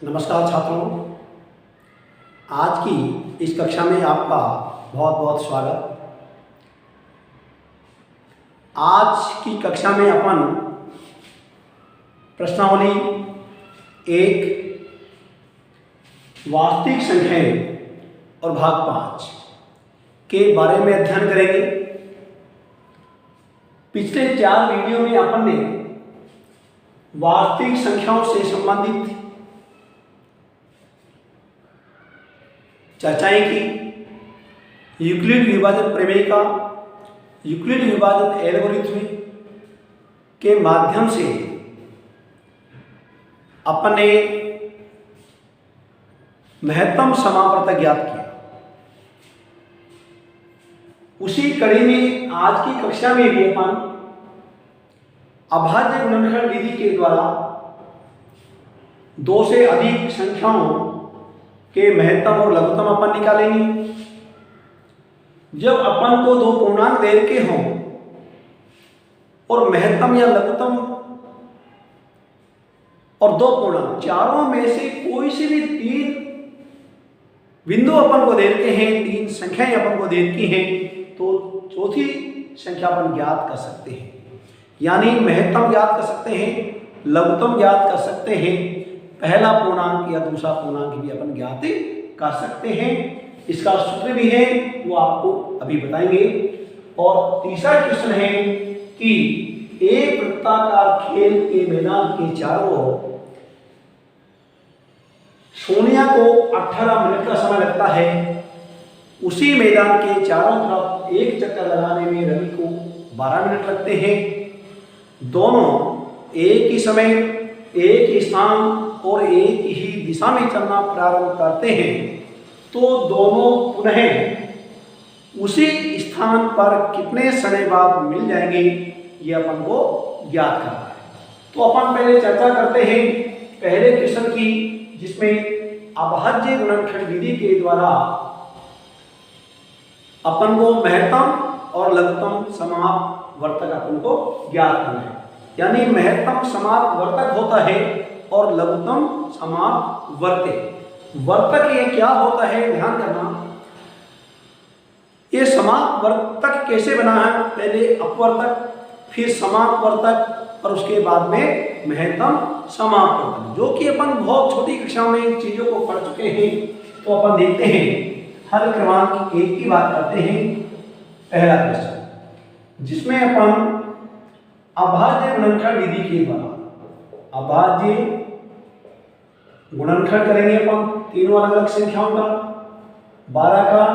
नमस्कार छात्रों, आज की इस कक्षा में आपका बहुत बहुत स्वागत। आज की कक्षा में अपन प्रश्नावली एक, वास्तविक संख्याएं और भाग 5 के बारे में अध्ययन करेंगे। पिछले 4 वीडियो में अपन ने वास्तविक संख्याओं से संबंधित चर्चाएं की, यूक्लिड विभाजन प्रमेय का, यूक्लिड विभाजन एल्गोरिथ्म के माध्यम से अपन ने महत्तम समावर्तक ज्ञात किया। उसी कड़ी में आज की कक्षा में भी अपन अभाज्य गुणनखंड विधि के द्वारा 2 से अधिक संख्याओं के महत्तम और लघुत्तम अपन निकालेंगे। जब अपन को 2 पूर्णांक दे रखे हों और महत्तम या लघुत्तम और 2 पूर्णांक, चारों में से कोई से भी 3 बिंदु अपन को दे रखे हैं, 3 संख्याएं अपन को दे रखी हैं, तो चौथी संख्या अपन ज्ञात कर सकते हैं। यानी महत्तम ज्ञात कर सकते हैं, लघुत्तम ज्ञात कर सकते हैं, पहला पूर्णांक या दूसरा पूर्णांक भी अपन ज्ञात कर सकते हैं। इसका सूत्र भी है, वो आपको अभी बताएंगे। और तीसरा क्वेश्चन है कि एक वृत्ताकार खेल के मैदान के चारों ओर सोनिया को 18 मिनट का समय लगता है। उसी मैदान के चारों तरफ एक चक्कर लगाने में रवि को 12 मिनट लगते हैं। दोनों एक ही समय, एक ही स्थान और एक ही दिशा में चलना प्रारंभ करते हैं, तो दोनों पुनः उसी स्थान पर कितने समय बाद मिल जाएंगे, ये अपन को ज्ञात करना है। तो अपन पहले चर्चा करते हैं पहले क्वेश्चन की, जिसमें अभाज्य गुणनखंड विधि के द्वारा अपन को महत्तम और लघुत्तम समावर्तक अपन को ज्ञात करना है। यानी महत्तम समावर्तक होता है और लघुत्तम समावर्तक। वर्तक ये क्या होता है, ध्यान करना। ये समावर्तक कैसे बना है, पहले अपवर्तक, फिर समावर्तक और उसके बाद में महत्तम समावर्तक, जो कि अपन बहुत छोटी कक्षा में इन चीजों को पढ़ चुके हैं। तो अपन देखते हैं हर क्रमांक 1 की बात करते हैं। पहला क्वेश्चन, जिसमें अपन अभाज्य गुणनखंड विधि के द्वारा अभाज्य गुणनखंड करेंगे अपन तीनों अलग अलग संख्याओं का, 12 का,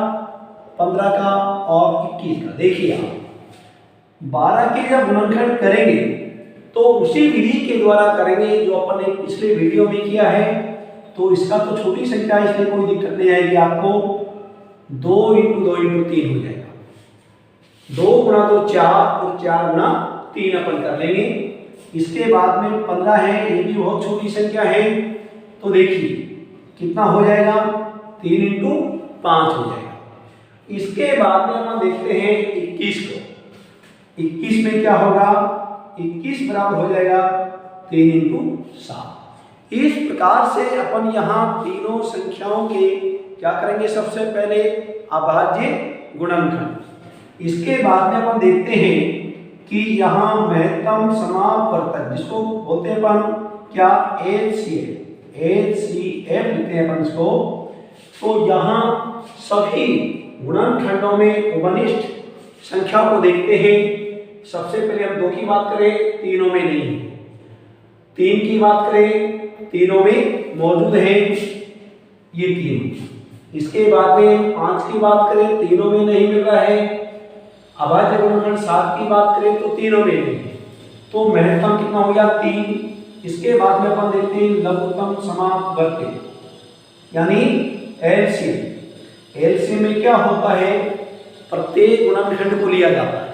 15 का और 21 का। देखिए आप 12 के जब गुणनखंड करेंगे तो उसी विधि के द्वारा करेंगे जो अपन ने पिछले वीडियो में किया है। तो इसका तो छोटी संख्या, इसलिए कोई दिक्कत नहीं आएगी आपको। 2 × 2 × 3 हो जाएगा। 2 × 2 4 और 4 × 3 अपन कर लेंगे। इसके बाद में 15 है, ये भी बहुत छोटी संख्या है। तो देखिए कितना हो जाएगा, 3 × 5 हो जाएगा। इसके बाद में हम देखते हैं 21 को। 21 में क्या होगा, 21 बराबर हो जाएगा 3 × 7। इस प्रकार से अपन यहाँ तीनों संख्याओं के क्या करेंगे, सबसे पहले अभाज्य गुणनखंड। इसके बाद में अपन देखते हैं कि यहाँ महत्तम समावर्तक, जिसको बोलते हैं अपन क्या, HCF लिखते हैं अपन इसको। तो यहाँ सभी गुणनखंडों में उपनिष्ठ संख्या को देखते हैं। सबसे पहले हम 2 की बात करें, तीनों में नहीं है। 3 की बात करें, तीनों में मौजूद है, ये 3। इसके बाद में 5 की बात करें, तीनों में नहीं मिल रहा है। अभाज्य गुणनखंड 7 की बात करें तो तीनों में नहीं है। तो महत्तम कितना हो गया, 3। इसके बाद में अपन देखते हैं लघुत्तम समावर्तक, यानी एलसीएम में क्या होता है, प्रत्येक गुणनखंड को लिया जाता है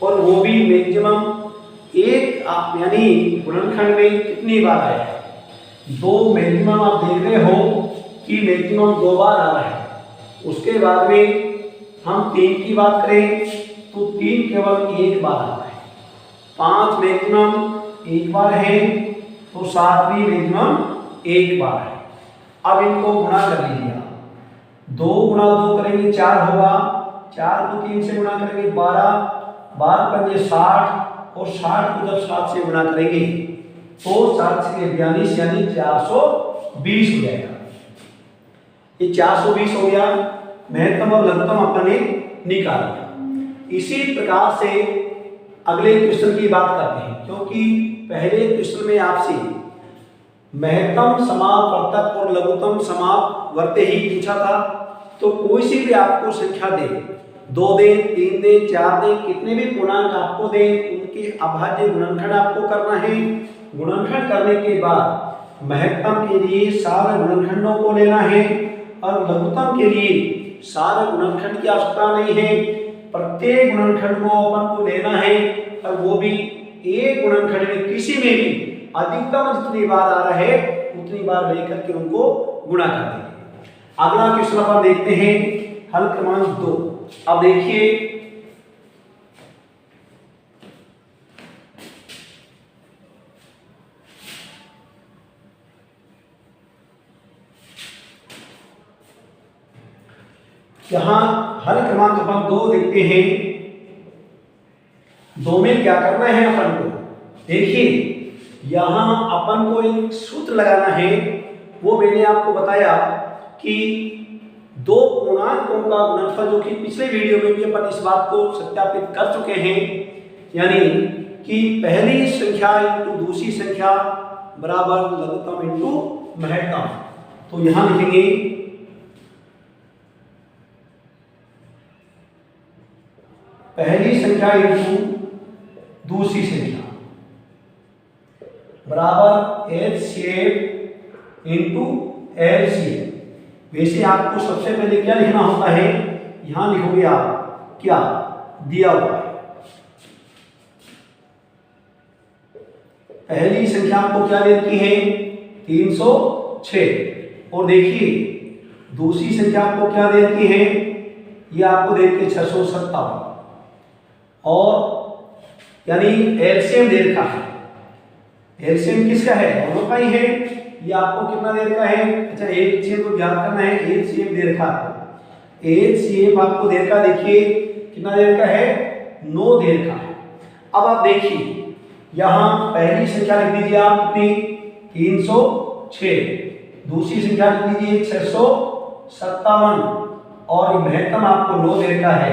और वो भी मैक्सिमम एक, यानी गुणनखंड में कितनी बार आया है, 2 मैक्सिमम। आप देख रहे हो कि मैक्सिमम 2 बार आ रहा है। उसके बाद में हम 3 की बात करें तो 3 केवल 1 बार आता है। 5 मैक्सिमम 1 बार है, तो 7 भी मैक्सिमम 1 बार है। अब इनको गुणा कर लीजिए आप। 2 गुणा 2 करेंगे 4 होगा, 4 को 3 से गुणा करेंगे 12, 12 पंजे 60 और 60 को जब 7 से गुणा करेंगे तो 7 से 42 यानी 420 हो जाएगा। ये 420 हो गया, महत्तम और लघुत्तम अपने निकाल लिया। इसी प्रकार से अगले क्वेश्चन की बात करते हैं, क्योंकि पहले क्वेश्चन में आपसे महत्तम समापवर्तक और लघुत्तम समापवर्त्य ही पूछा था। तो कोई सी भी आपको संख्या दे, 2 दे, 3 दे, 4 दे, कितने भी पूर्णांक आपको दे, उनके अभाज्य गुणनखंड आपको करना है। गुणनखंड करने के बाद महत्तम के लिए सारे गुणनखंडों को लेना है और लघुत्तम के लिए सारे गुणनखंड की आवश्यकता नहीं है। प्रत्येक गुणनखंड को अपन को लेना है और वो भी एक गुणनखंड में किसी में भी अधिकतम जितनी बार आ रहा है उतनी बार लेकर के उनको गुणा कर देंगे। अगला क्वेश्चन अपन देखते हैं, हल क्रमांक 2। अब देखिए यहां हल क्रमांक अपन 2 देखते हैं। 2 में क्या करना है अपन को, देखिए यहां अपन को एक सूत्र लगाना है। वो मैंने आपको बताया कि 2 पूर्णांकों का गुणनफल, जो कि पिछले वीडियो में भी अपन इस बात को सत्यापित कर चुके हैं, यानी कि पहली संख्या इंटू दूसरी संख्या बराबर लघुत्तम इंटू महत्तम। तो यहां लिखेंगे पहली संख्या इंटू दूसरी संख्या बराबर एचसीएफ इंटू एलसीएफ। वैसे आपको सबसे पहले क्या लिखना होता है, यहां लिखोगे आप क्या दिया हुआ है। पहली संख्या आपको क्या दे रखी है 306, और देखिए दूसरी संख्या आपको क्या दे रखी है, ये आपको दे रखी 657, और यानी एलसीएम दे रखा है। एलसीएम किसका है, दोनों का ही है। ये आपको कितना दे रखा है, अच्छा एलसीएम को ज्ञात करना है। एलसीएम दे रखा है, एलसीएम आपको दे रखा, देखिए कितना दे रखा है 9 दे रखा है। अब आप देखिए यहां पहली संख्या लिख दीजिए आप कितनी 306, दूसरी संख्या लिख दीजिए 657, और महत्तम आपको 9 दे रखा है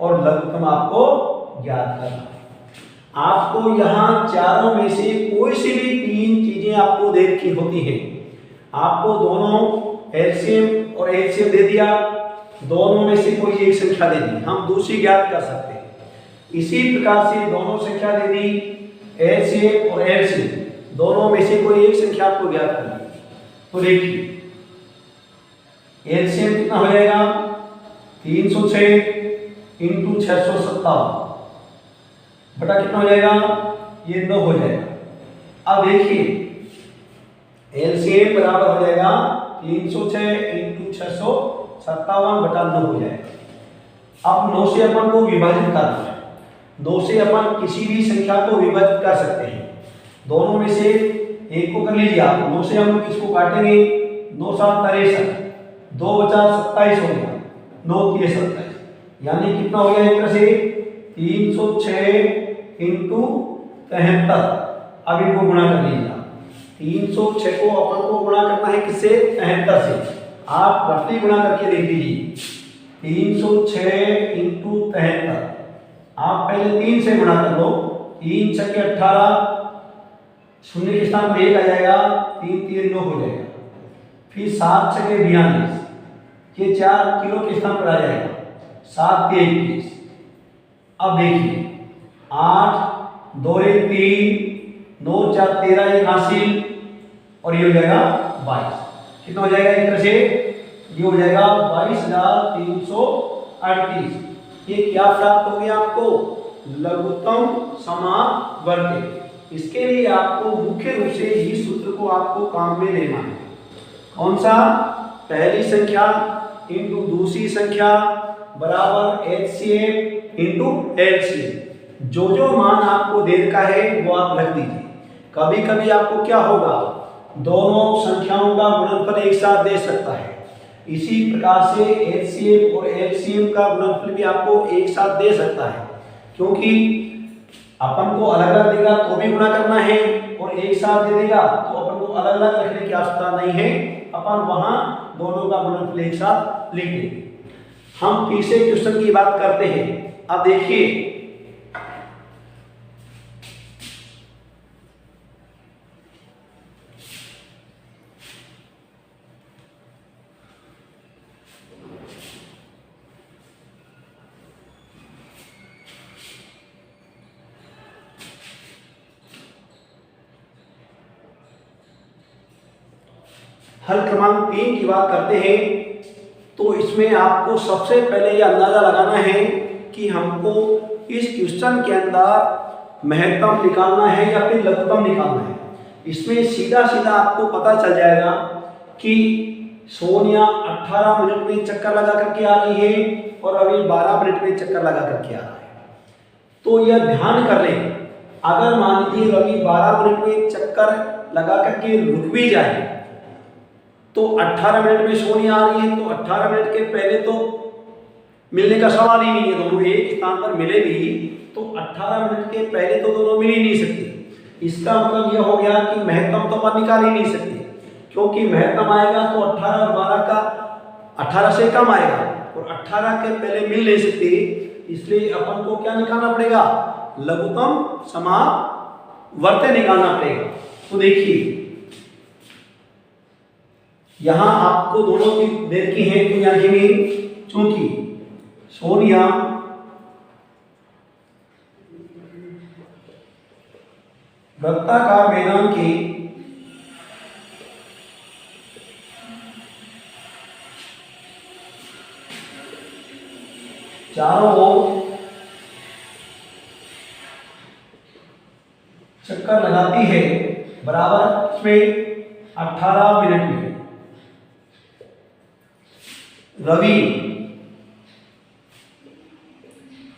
और लघुत्तम आपको ज्ञात करना है। आपको यहाँ चारों में से कोई सी भी 3 चीजें आपको दे रखी होती हैं। आपको दोनों एलसीएम और एचसीएफ दे दिया, दोनों में से कोई एक संख्या दे दी, हम दूसरी ज्ञात कर सकते हैं। इसी प्रकार से दोनों संख्या दे दी, एचसीएफ और एलसीएम, दोनों में से कोई एक संख्या आपको ज्ञात करनी। तो देखिए एलसीएम कितना हो जाएगा 306 इंटू 657 बटा कितना हो जाएगा, ये 9 हो जाएगा। अब देखिए एलसीएम बराबर हो जाएगा 306 इंटू 657 बटा 9 हो जाएगा। अब 9 से अपन को विभाजित करना है, 2 से अपन किसी भी संख्या को विभाजित कर सकते हैं। दोनों में से एक को कर लीजिए आप, 9 से हम इसको काटेंगे, 9 7 63, 2 बचा 27 हो गया, 9 3 27, यानी कितना हो गया एक तरह से 306 इंटू 73। अब इनको गुणा कर लीजिए, 306 को अपन को गुणा करना है किससे 73 से। आप रफली गुणा करके देख लीजिए 306 इंटू 73, आप पहले 3 से गुणा कर लो, 3 6 18, शून्य के स्थान पर 1 आ जाएगा, 3 3 9 हो जाएगा, फिर 7 6 42, ये 4 किलो के स्थान पर आ जाएगा, 7 3 21। अब देखिए 8 2 1 3 9 4 13 1 हासिल, और ये हो जाएगा 22। कितना हो जाएगा एक तरह से, ये हो जाएगा 22,338। ये क्या प्राप्त हो गया आपको, लघुत्तम समापवर्त्य। इसके लिए आपको मुख्य रूप से इस सूत्र को आपको काम में लेना है। कौन सा, पहली संख्या इंटू दूसरी संख्या बराबर एचसीएफ इंटू एलसीएफ। जो जो मान आपको दे रखा है वो आप रख दीजिए। कभी कभी आपको क्या होगा, दोनों संख्याओं का गुणनफल एक साथ दे सकता है। इसी प्रकार से एचसीएफ और एलसीएम का गुणनफल भी आपको एक साथ दे सकता है, क्योंकि अपन को अलग अलग देगा तो भी गुणा करना है और एक साथ दे देगा तो अपन को अलग अलग रखने की आवश्यकता नहीं है, अपन वहां दोनों का गुणनफल एक साथ लिख देंगे। हम तीसरे क्वेश्चन की बात करते हैं। अब देखिए, हल क्रमांक 3 की बात करते हैं। तो इसमें आपको सबसे पहले यह अंदाजा लगाना है कि हमको इस क्वेश्चन के अंदर महत्तम निकालना है या फिर लघुत्तम निकालना है। इसमें सीधा सीधा आपको पता चल जाएगा कि सोनिया 18 मिनट में चक्कर लगा करके आ रही है और रवि 12 मिनट में चक्कर लगा करके आ रहा है। तो यह ध्यान कर लें, अगर मान लीजिए रवि 12 मिनट में चक्कर लगा करके रुक भी जाए तो 18 मिनट में सोनिया आ रही है, तो 18 मिनट के पहले तो मिलने का सवाल ही नहीं है। दोनों एक स्थान पर मिले भी तो 18 मिनट के पहले तो दोनों मिल ही नहीं सकते। इसका मतलब यह हो गया कि महत्तम तो अपन निकाल ही नहीं सकते, क्योंकि महत्तम आएगा तो 18 और 12 का 18 से कम आएगा और 18 के पहले मिल नहीं सकते। इसलिए अपन को क्या निकालना पड़ेगा, लघुत्तम समावर्ती निकालना पड़ेगा। तो देखिए यहां आपको दोनों की देर की है, तो यहां में चूंकि सोनिया वृत्ताकार मैदान के चारों ओर चक्कर लगाती है बराबर में 18 मिनट में। रवि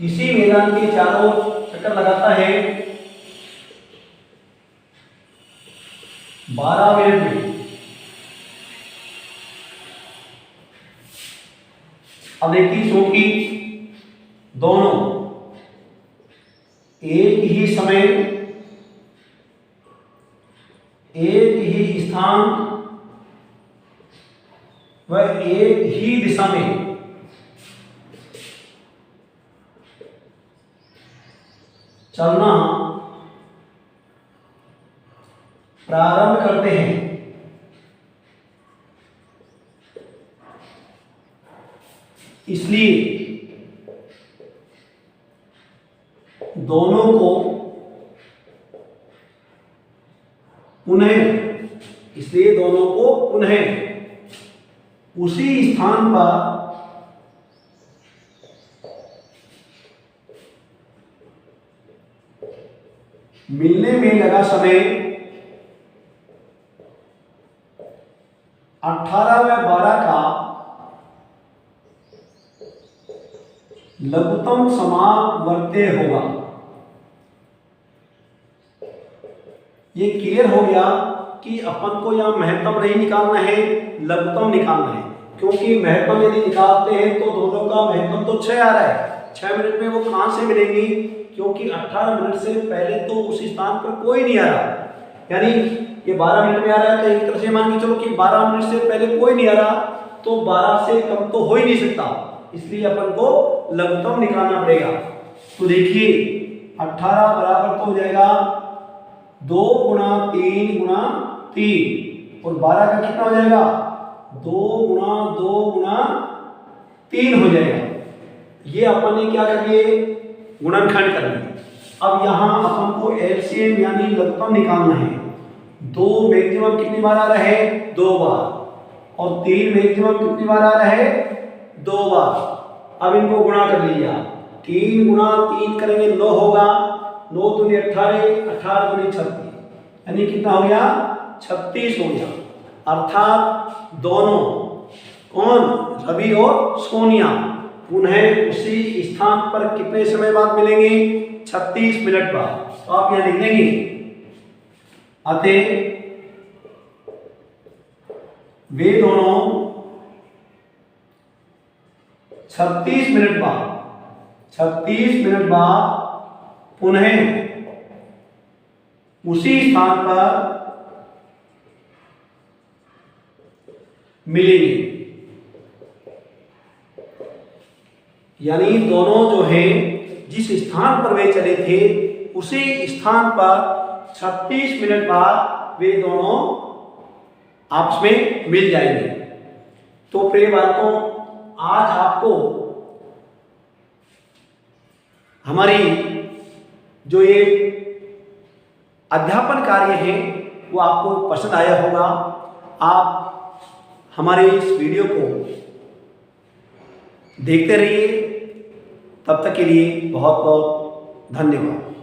इसी मैदान के चारों चक्कर लगाता है 12 मिनट में। अब देखिए, क्योंकि दोनों एक ही समय एक ही स्थान वह एक ही दिशा में चलना प्रारंभ करते हैं। इसलिए दोनों को पुनः उसी स्थान पर मिलने में लगा समय 18 व 12 का लघुत्तम समावर्ती होगा। ये क्लियर हो गया कि अपन को यहां महत्तम नहीं निकालना है, लघुत्तम निकालना है, क्योंकि महत्तम यदि निकालते हैं तो दोनों का महत्तम तो 6 आ रहा है। 6 मिनट में वो कहां से मिलेंगी, क्योंकि 18 मिनट से पहले तो उस स्थान पर कोई नहीं आ रहा, यानी ये 12 मिनट में आ रहा है, तो एक तरह से मान के चलो कि 12 मिनट से पहले कोई नहीं आ रहा, तो 12 से कम तो हो ही नहीं सकता, इसलिए अपन को लघुत्तम निकालना पड़ेगा। तो देखिए 18 बराबर तो हो जाएगा 2 गुणा 3 गुणा 3 और 12 का कितना हो जाएगा 2 गुणा 2 गुणा 3 हो जाएगा। ये अपन ने क्या कर लिए, गुणनखंड कर लिया। अब यहाँ अपन को एलसीएम यानी लघुत्तम निकालना है। 2 मैक्सिमम कितनी बार आ रहा है, 2 बार, और 3 मैक्सिमम कितनी बार आ रहा है, 2 बार। अब इनको गुणा कर लिया, 3 गुणा 3 करेंगे 9 होगा, 9 दूनी 18, 18 दूनी 36, यानी कितना हो गया 36 हो गया। अर्थात दोनों कौन, रवि और सोनिया पुनः उसी स्थान पर कितने समय बाद मिलेंगे, 36 मिनट बाद। तो आप यहां लिख देंगे, अतः वे दोनों 36 मिनट बाद पुनः उसी स्थान पर मिलेंगे। यानी दोनों जो हैं जिस स्थान पर वे चले थे उसी स्थान पर 36 मिनट बाद वे दोनों आपस में मिल जाएंगे। तो प्रिय बालकों, आज आपको हमारी जो ये अध्यापन कार्य है वो आपको पसंद आया होगा। आप हमारे इस वीडियो को देखते रहिए। तब तक के लिए बहुत बहुत धन्यवाद।